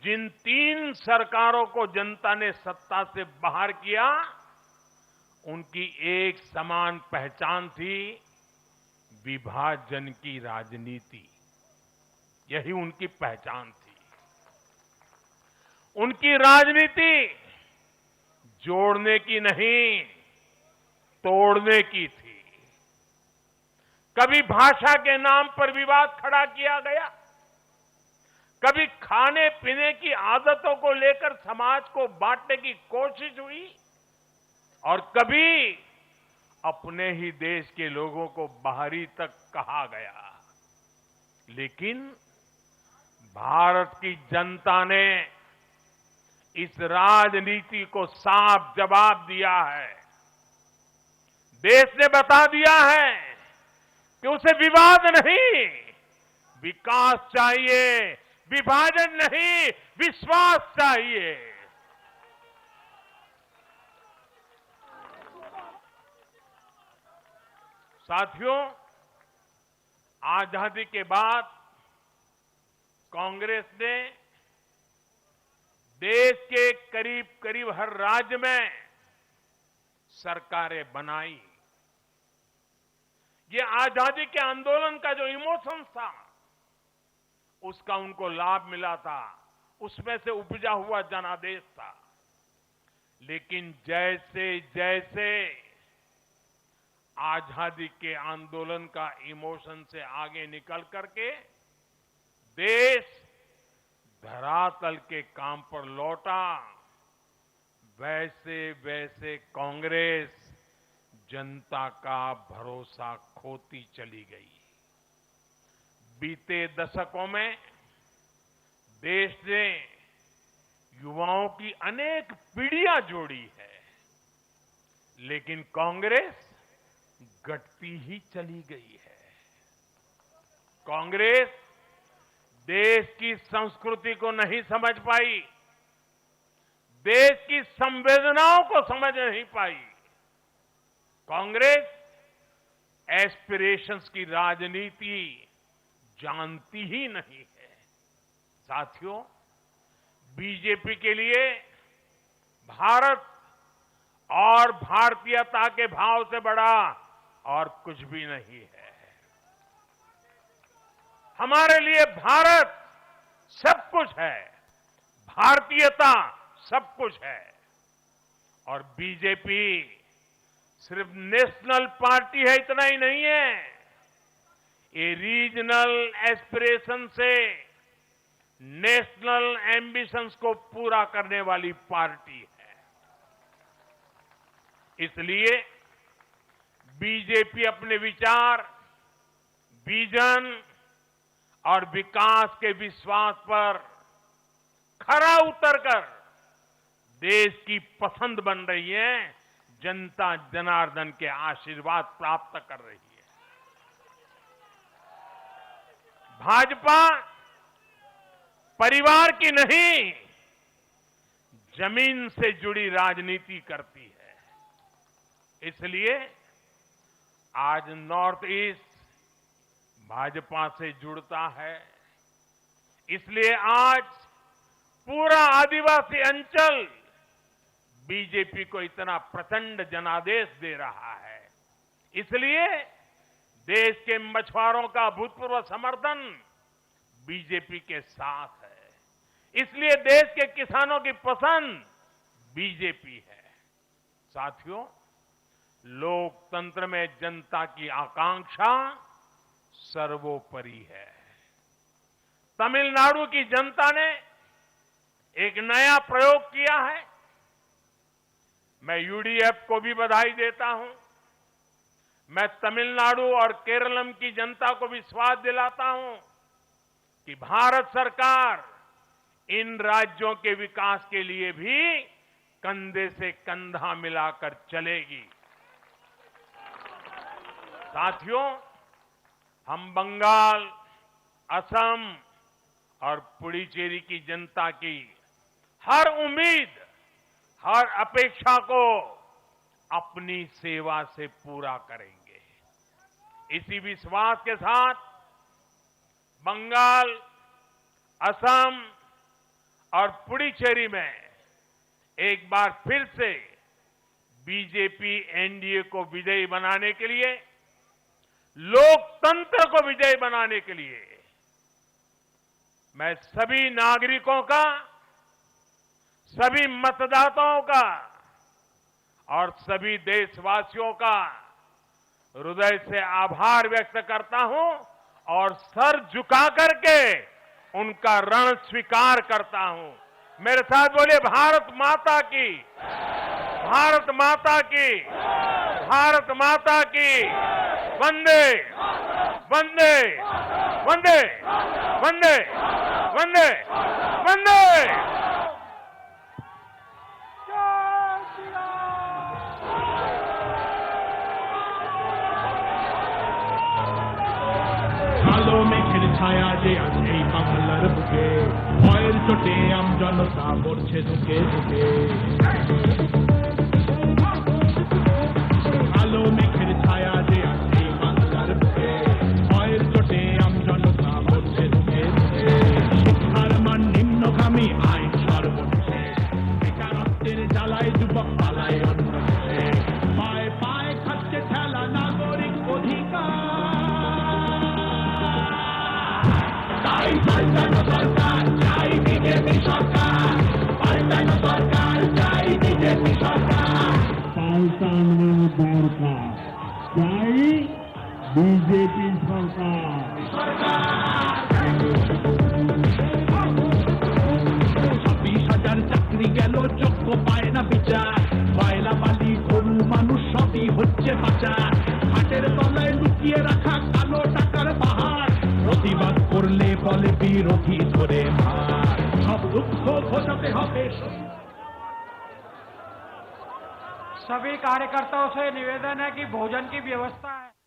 जिन 3 सरकारों को जनता ने सत्ता से बाहर किया, उनकी एक समान पहचान थी, विभाजन की राजनीति। यही उनकी पहचान थी। उनकी राजनीति जोड़ने की नहीं, तोड़ने की थी। कभी भाषा के नाम पर विवाद खड़ा किया गया, कभी खाने पीने की आदतों को लेकर समाज को बांटने की कोशिश हुई, और कभी अपने ही देश के लोगों को बाहरी तक कहा गया। लेकिन भारत की जनता ने इस राजनीति को साफ जवाब दिया है। देश ने बता दिया है कि उसे विवाद नहीं, विकास चाहिए, विभाजन नहीं, विश्वास चाहिए। साथियों, आजादी के बाद कांग्रेस ने देश के करीब करीब हर राज्य में सरकारें बनाई। ये आजादी के आंदोलन का जो इमोशन था, उसका उनको लाभ मिला था, उसमें से उपजा हुआ जनादेश था। लेकिन जैसे जैसे आजादी के आंदोलन का इमोशन से आगे निकल करके देश धरातल के काम पर लौटा, वैसे वैसे कांग्रेस जनता का भरोसा खोती चली गई। बीते दशकों में देश ने युवाओं की अनेक पीढ़ियां जोड़ी है, लेकिन कांग्रेस घटती ही चली गई है। कांग्रेस देश की संस्कृति को नहीं समझ पाई, देश की संवेदनाओं को समझ नहीं पाई। कांग्रेस एस्पिरेशंस की राजनीति जानती ही नहीं है। साथियों, बीजेपी के लिए भारत और भारतीयता के भाव से बड़ा और कुछ भी नहीं है। हमारे लिए भारत सब कुछ है, भारतीयता सब कुछ है। और बीजेपी सिर्फ नेशनल पार्टी है, इतना ही नहीं है। ये रीजनल एस्पिरेशन से नेशनल एम्बिशंस को पूरा करने वाली पार्टी है। इसलिए बीजेपी अपने विचार, विजन और विकास के विश्वास पर खरा उतरकर देश की पसंद बन रही है, जनता जनार्दन के आशीर्वाद प्राप्त कर रही है। भाजपा परिवार की नहीं, जमीन से जुड़ी राजनीति करती है। इसलिए आज नॉर्थ ईस्ट भाजपा से जुड़ता है। इसलिए आज पूरा आदिवासी अंचल बीजेपी को इतना प्रचंड जनादेश दे रहा है। इसलिए देश के मछुआरों का भूतपूर्व समर्थन बीजेपी के साथ है। इसलिए देश के किसानों की पसंद बीजेपी है। साथियों, लोकतंत्र में जनता की आकांक्षा सर्वोपरि है। तमिलनाडु की जनता ने एक नया प्रयोग किया है। मैं यूडीएफ को भी बधाई देता हूं। मैं तमिलनाडु और केरलम की जनता को विश्वास दिलाता हूं कि भारत सरकार इन राज्यों के विकास के लिए भी कंधे से कंधा मिलाकर चलेगी। साथियों, हम बंगाल, असम और पुडुचेरी की जनता की हर उम्मीद, हर अपेक्षा को अपनी सेवा से पूरा करेंगे। इसी विश्वास के साथ बंगाल, असम और पुडुचेरी में एक बार फिर से बीजेपी एनडीए को विजयी बनाने के लिए, लोकतंत्र को विजयी बनाने के लिए मैं सभी नागरिकों का, सभी मतदाताओं का और सभी देशवासियों का हृदय से आभार व्यक्त करता हूं और सर झुका करके उनका ऋण स्वीकार करता हूं। मेरे साथ बोले भारत माता की, भारत माता की, भारत माता की। वंदे वंदे वंदे वंदे वंदे वंदे। কালো মেঘের ছায়া যে আজ এই বাংলার বুকে, ভয়ের চোটে আমজনতা মরছে ধুকে ধুকে। কালো মেঘের ছায়া যে আজ এই বাংলার বুকে, ভয়ের চোটে আমজনতা মরছে ধুকে ধুকে। শিক্ষার মান নিম্নগামী, আইন সর্বশেষ, বেকারত্বের জ্বালায় যুবক পালায় অন্য দেশে। পায়ে পায়ে খাচ্ছে ঠেলা নাগরিক অধিকার। চাই পাল্টানো সরকার, চাই বিজেপি সরকার, পাল্টানো সরকার, চাই বিজেপি সরকার। পাল্টানো দরকার, চাই বিজেপি সরকার। 26,000 চাকরি গেল, যোগ্য পায় না বিচার। কয়লা বালি গরু মানুষ সবই হচ্ছে পাচার। হাটের তলায় লুকিয়ে রাখা কালো টাকার পাহাড়, প্রতিবাদ করলে বলে বিরোধী ধরে মার। সব দুঃখ ঘোচাতে হবে। सभी कार्यकर्ताओं से निवेदन है कि भोजन की व्यवस्था है।